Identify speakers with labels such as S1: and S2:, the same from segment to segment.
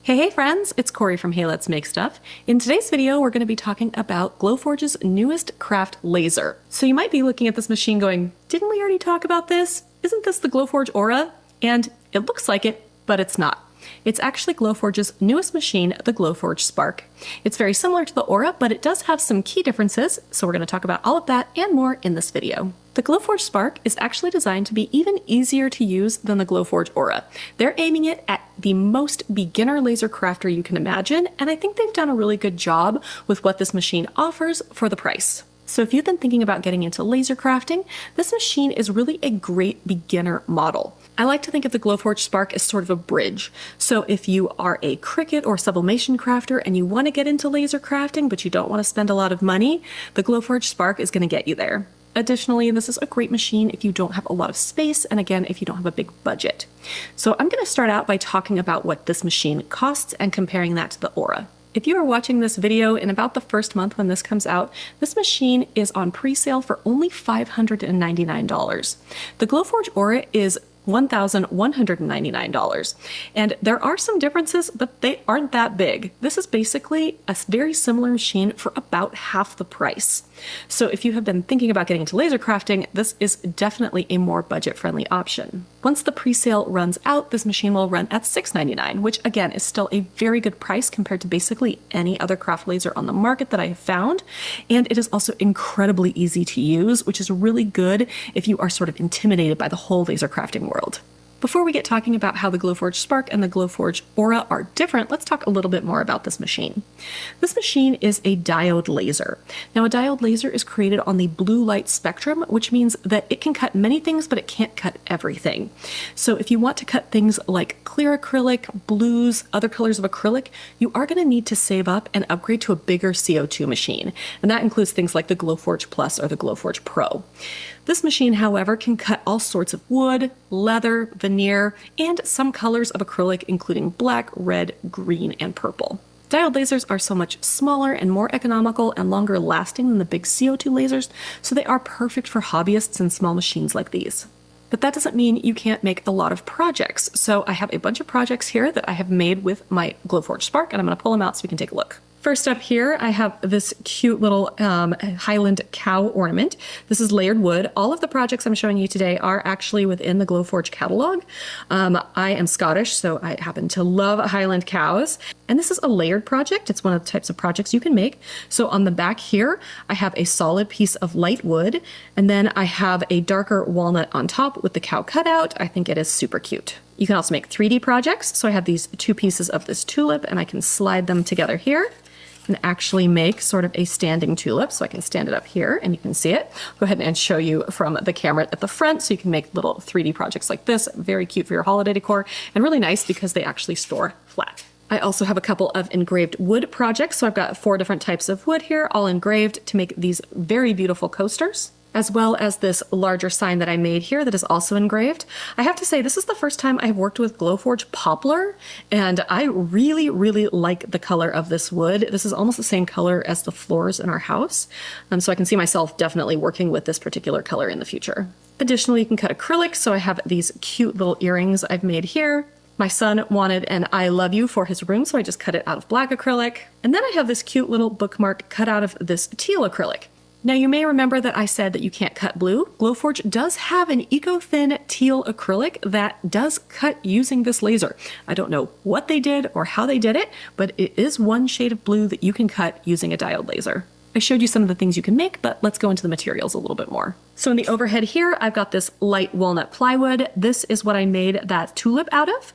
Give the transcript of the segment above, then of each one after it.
S1: Hey friends, it's Corey from Hey Let's Make Stuff. In today's video, we're going to be talking about Glowforge's newest craft laser. So you might be looking at this machine going, didn't we already talk about this? Isn't this the Glowforge Aura? And it looks like it, but it's not. It's actually Glowforge's newest machine, the Glowforge Spark. It's very similar to the Aura, but it does have some key differences, so we're going to talk about all of that and more in this video. The Glowforge Spark is actually designed to be even easier to use than the Glowforge Aura. They're aiming it at the most beginner laser crafter you can imagine, and I think they've done a really good job with what this machine offers for the price. So if you've been thinking about getting into laser crafting, this machine is really a great beginner model. I like to think of the Glowforge Spark as sort of a bridge. So if you are a Cricut or sublimation crafter and you want to get into laser crafting, but you don't want to spend a lot of money, the Glowforge Spark is going to get you there. Additionally, this is a great machine if you don't have a lot of space, and again, if you don't have a big budget. So I'm going to start out by talking about what this machine costs and comparing that to the Aura. If you are watching this video in about the first month when this comes out, this machine is on pre-sale for only $599. The Glowforge Aura is $1,199. And there are some differences, but they aren't that big. This is basically a very similar machine for about half the price. So if you have been thinking about getting into laser crafting, this is definitely a more budget-friendly option. Once the pre-sale runs out, this machine will run at $699, which again is still a very good price compared to basically any other craft laser on the market that I have found. And it is also incredibly easy to use, which is really good if you are sort of intimidated by the whole laser crafting world. Before we get talking about how the Glowforge Spark and the Glowforge Aura are different, let's talk a little bit more about this machine. This machine is a diode laser. Now, a diode laser is created on the blue light spectrum, which means that it can cut many things, but it can't cut everything. So if you want to cut things like clear acrylic, blues, other colors of acrylic, you are going to need to save up and upgrade to a bigger CO2 machine. And that includes things like the Glowforge Plus or the Glowforge Pro. This machine, however, can cut all sorts of wood, leather, veneer, and some colors of acrylic, including black, red, green, and purple. Diode lasers are so much smaller and more economical and longer lasting than the big CO2 lasers, so they are perfect for hobbyists and small machines like these. But that doesn't mean you can't make a lot of projects. So I have a bunch of projects here that I have made with my Glowforge Spark, and I'm going to pull them out so we can take a look. First up here, I have this cute little Highland cow ornament. This is layered wood. All of the projects I'm showing you today are actually within the Glowforge catalog. I am Scottish, so I happen to love Highland cows. And this is a layered project. It's one of the types of projects you can make. So on the back here, I have a solid piece of light wood, and then I have a darker walnut on top with the cow cutout. I think it is super cute. You can also make 3D projects. So I have these two pieces of this tulip, and I can slide them together here and actually make sort of a standing tulip. So I can stand it up here and you can see it. Go ahead and show you from the camera at the front so you can make little 3D projects like this. Very cute for your holiday decor and really nice because they actually store flat. I also have a couple of engraved wood projects. So I've got 4 different types of wood here, all engraved to make these very beautiful coasters, as well as this larger sign that I made here that is also engraved. I have to say, this is the first time I've worked with Glowforge Poplar, and I really, really like the color of this wood. This is almost the same color as the floors in our house, so I can see myself definitely working with this particular color in the future. Additionally, you can cut acrylic, so I have these cute little earrings I've made here. My son wanted an I love you for his room, so I just cut it out of black acrylic. And then I have this cute little bookmark cut out of this teal acrylic. Now you may remember that I said that you can't cut blue. Glowforge does have an eco-thin teal acrylic that does cut using this laser. I don't know what they did or how they did it, but it is one shade of blue that you can cut using a diode laser. I showed you some of the things you can make, but let's go into the materials a little bit more. So in the overhead here, I've got this light walnut plywood. This is what I made that tulip out of.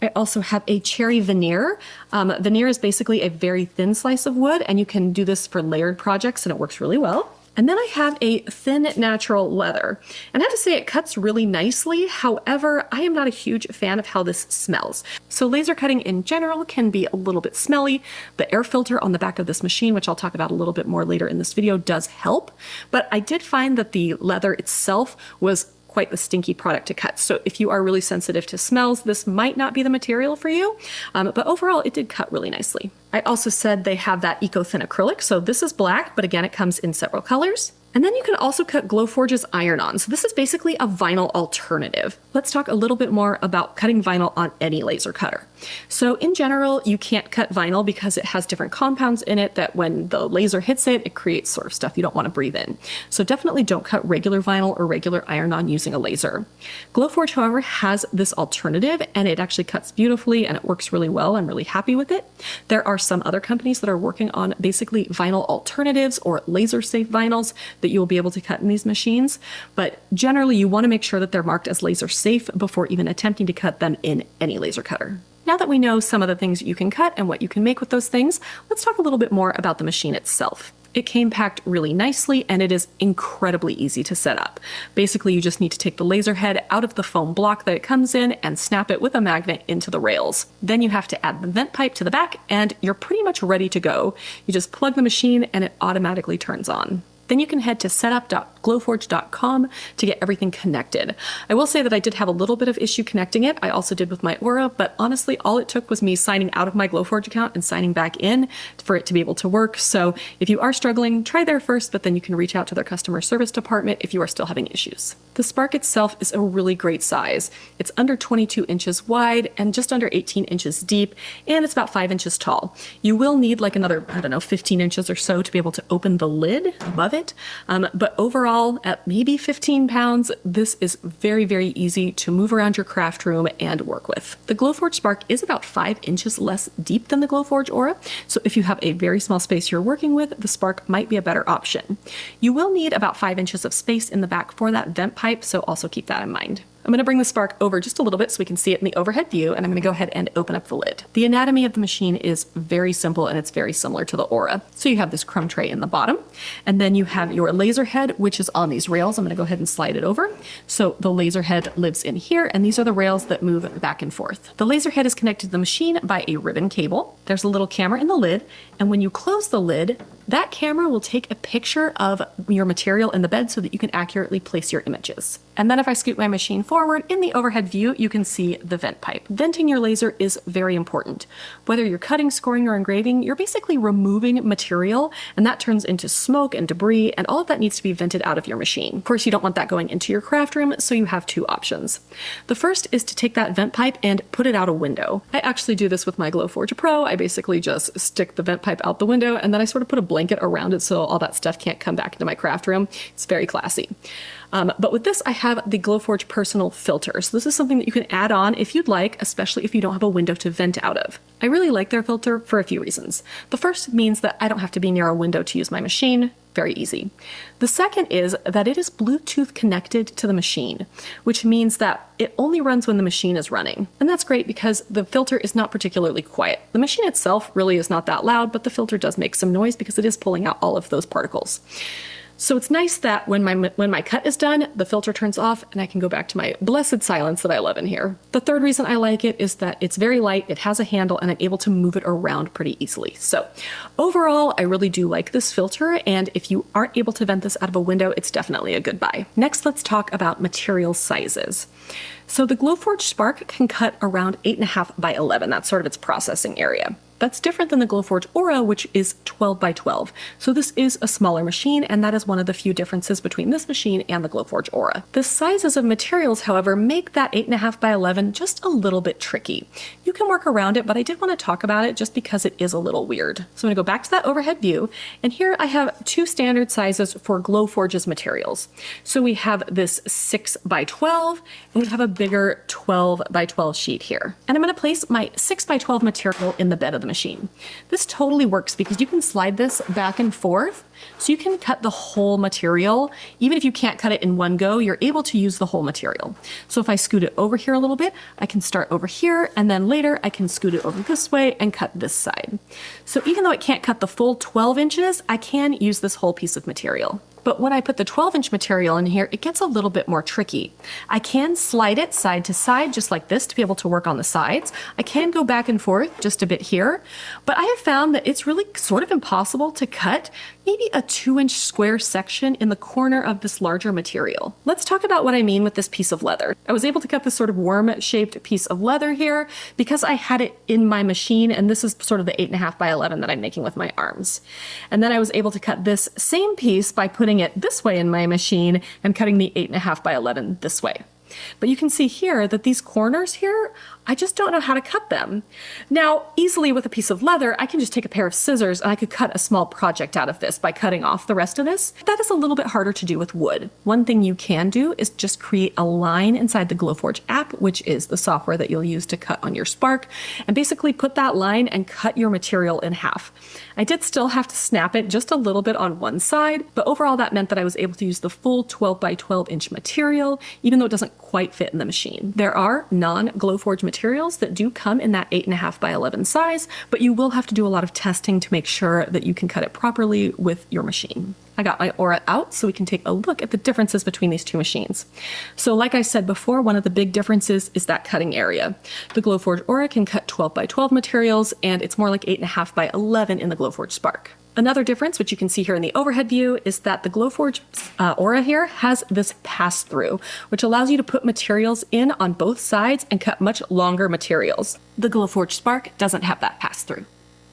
S1: I also have a cherry veneer. Veneer is basically a very thin slice of wood, and you can do this for layered projects, and it works really well. And then I have a thin natural leather. And I have to say it cuts really nicely. However, I am not a huge fan of how this smells. So laser cutting in general can be a little bit smelly. The air filter on the back of this machine, which I'll talk about a little bit more later in this video, does help. But I did find that the leather itself was quite the stinky product to cut. So if you are really sensitive to smells, this might not be the material for you, but overall it did cut really nicely. I also said they have that eco-thin acrylic. So this is black, but again, it comes in several colors. And then you can also cut Glowforge's iron-on. So this is basically a vinyl alternative. Let's talk a little bit more about cutting vinyl on any laser cutter. So in general, you can't cut vinyl because it has different compounds in it that when the laser hits it, it creates sort of stuff you don't want to breathe in. So definitely don't cut regular vinyl or regular iron-on using a laser. Glowforge, however, has this alternative and it actually cuts beautifully and it works really well. I'm really happy with it. There are some other companies that are working on basically vinyl alternatives or laser-safe vinyls that you will be able to cut in these machines, but generally you want to make sure that they're marked as laser safe before even attempting to cut them in any laser cutter. Now that we know some of the things you can cut and what you can make with those things, let's talk a little bit more about the machine itself. It came packed really nicely and it is incredibly easy to set up. Basically, you just need to take the laser head out of the foam block that it comes in and snap it with a magnet into the rails. Then you have to add the vent pipe to the back and you're pretty much ready to go. You just plug the machine and it automatically turns on. Then you can head to setup.glowforge.com to get everything connected. I will say that I did have a little bit of issue connecting it. I also did with my Aura, but honestly, all it took was me signing out of my Glowforge account and signing back in for it to be able to work. So if you are struggling, try there first, but then you can reach out to their customer service department if you are still having issues. The Spark itself is a really great size. It's under 22 inches wide and just under 18 inches deep, and it's about 5 inches tall. You will need like another, 15 inches or so to be able to open the lid above it. But overall, at maybe 15 pounds, this is very, very easy to move around your craft room and work with. The Glowforge Spark is about 5 inches less deep than the Glowforge Aura, so if you have a very small space you're working with, the Spark might be a better option. You will need about 5 inches of space in the back for that vent pipe, so also keep that in mind. I'm going to bring the Spark over just a little bit so we can see it in the overhead view, and I'm going to go ahead and open up the lid. The anatomy of the machine is very simple and it's very similar to the Aura. So you have this crumb tray in the bottom, and then you have your laser head, which is on these rails. I'm going to go ahead and slide it over. So the laser head lives in here, and these are the rails that move back and forth. The laser head is connected to the machine by a ribbon cable. There's a little camera in the lid, and when you close the lid, that camera will take a picture of your material in the bed so that you can accurately place your images. And then if I scoot my machine forward, in the overhead view, you can see the vent pipe. Venting your laser is very important. Whether you're cutting, scoring, or engraving, you're basically removing material, and that turns into smoke and debris, and all of that needs to be vented out of your machine. Of course, you don't want that going into your craft room, so you have two options. The first is to take that vent pipe and put it out a window. I actually do this with my Glowforge Pro. I basically just stick the vent pipe out the window, and then I sort of put a blanket around it so all that stuff can't come back into my craft room. It's very classy. But with this, I have the Glowforge Personal Filter. So this is something that you can add on if you'd like, especially if you don't have a window to vent out of. I really like their filter for a few reasons. The first means that I don't have to be near a window to use my machine. Very easy. The second is that it is Bluetooth connected to the machine, which means that it only runs when the machine is running. And that's great because the filter is not particularly quiet. The machine itself really is not that loud, but the filter does make some noise because it is pulling out all of those particles. So it's nice that when my cut is done, the filter turns off and I can go back to my blessed silence that I love in here. The third reason I like it is that it's very light, it has a handle, and I'm able to move it around pretty easily. So overall, I really do like this filter, and if you aren't able to vent this out of a window, it's definitely a good buy. Next, let's talk about material sizes. So the Glowforge Spark can cut around 8.5 by 11. That's sort of its processing area. That's different than the Glowforge Aura, which is 12 by 12. So this is a smaller machine, and that is one of the few differences between this machine and the Glowforge Aura. The sizes of materials, however, make that 8.5 by 11 just a little bit tricky. You can work around it, but I did want to talk about it just because it is a little weird. So I'm going to go back to that overhead view, and here I have two standard sizes for Glowforge's materials. So we have this 6 by 12, and we have a bigger 12 by 12 sheet here. And I'm going to place my 6 by 12 material in the bed of the machine. This totally works because you can slide this back and forth, so you can cut the whole material. Even if you can't cut it in one go, you're able to use the whole material. So if I scoot it over here a little bit, I can start over here, and then later I can scoot it over this way and cut this side. So even though it can't cut the full 12 inches, I can use this whole piece of material. But when I put the 12-inch material in here, it gets a little bit more tricky. I can slide it side to side just like this to be able to work on the sides. I can go back and forth just a bit here, but I have found that it's really sort of impossible to cut maybe a 2-inch square section in the corner of this larger material. Let's talk about what I mean with this piece of leather. I was able to cut this sort of worm-shaped piece of leather here because I had it in my machine, and this is sort of the 8.5 by 11 that I'm making with my arms. And then I was able to cut this same piece by putting it this way in my machine and cutting the 8.5 by 11 this way. But you can see here that these corners here, I just don't know how to cut them. Now, easily with a piece of leather, I can just take a pair of scissors and I could cut a small project out of this by cutting off the rest of this. That is a little bit harder to do with wood. One thing you can do is just create a line inside the Glowforge app, which is the software that you'll use to cut on your Spark, and basically put that line and cut your material in half. I did still have to snap it just a little bit on one side, but overall that meant that I was able to use the full 12 by 12 inch material, even though it doesn't quite fit in the machine. There are non-Glowforge materials that do come in that 8.5 by 11 size, but you will have to do a lot of testing to make sure that you can cut it properly with your machine. I got my Aura out so we can take a look at the differences between these two machines. So like I said before, one of the big differences is that cutting area. The Glowforge Aura can cut 12 by 12 materials, and it's more like 8.5 by 11 in the Glowforge Spark. Another difference, which you can see here in the overhead view, is that the Glowforge Aura here has this pass-through, which allows you to put materials in on both sides and cut much longer materials. The Glowforge Spark doesn't have that pass-through.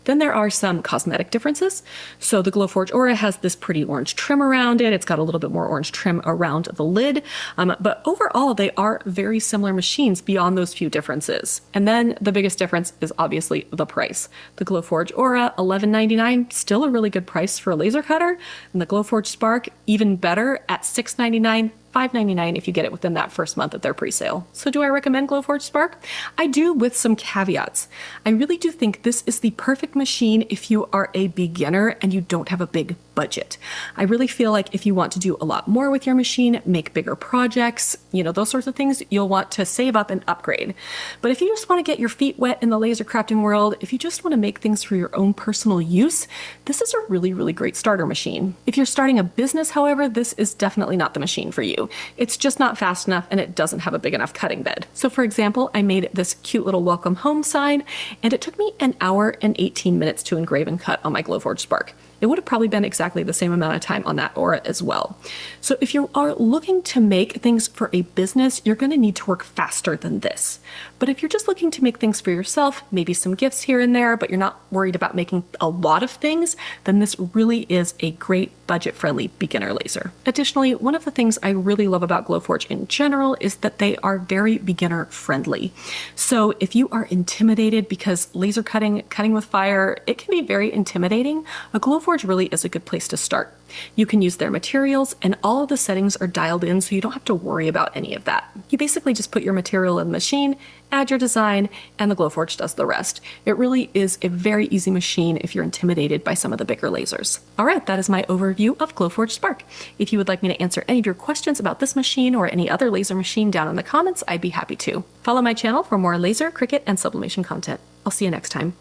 S1: Then there are some cosmetic differences. So the Glowforge Aura has this pretty orange trim around it. It's got a little bit more orange trim around the lid. But overall, they are very similar machines beyond those few differences. And then the biggest difference is obviously the price. The Glowforge Aura, $11.99, still a really good price for a laser cutter. And the Glowforge Spark, even better at $6.99. $5.99 if you get it within that first month of their pre-sale. So do I recommend Glowforge Spark? I do, with some caveats. I really do think this is the perfect machine if you are a beginner and you don't have a big budget. I really feel like if you want to do a lot more with your machine, make bigger projects, those sorts of things, you'll want to save up and upgrade. But if you just want to get your feet wet in the laser crafting world, if you just want to make things for your own personal use, this is a really, really great starter machine. If you're starting a business, however, this is definitely not the machine for you. It's just not fast enough, and it doesn't have a big enough cutting bed. So for example, I made this cute little welcome home sign, and it took me 1 hour and 18 minutes to engrave and cut on my Glowforge Spark. It would have probably been exactly the same amount of time on that Aura as well. So if you are looking to make things for a business, you're going to need to work faster than this. But if you're just looking to make things for yourself, maybe some gifts here and there, but you're not worried about making a lot of things, then this really is a great budget-friendly beginner laser. Additionally, one of the things I really love about Glowforge in general is that they are very beginner-friendly. So if you are intimidated because laser cutting with fire, it can be very intimidating, a Glowforge really is a good place to start. You can use their materials, and all of the settings are dialed in, so you don't have to worry about any of that. You basically just put your material in the machine, add your design, and the Glowforge does the rest. It really is a very easy machine if you're intimidated by some of the bigger lasers. All right, that is my overview of Glowforge Spark. If you would like me to answer any of your questions about this machine or any other laser machine down in the comments, I'd be happy to. Follow my channel for more laser, Cricut, and sublimation content. I'll see you next time.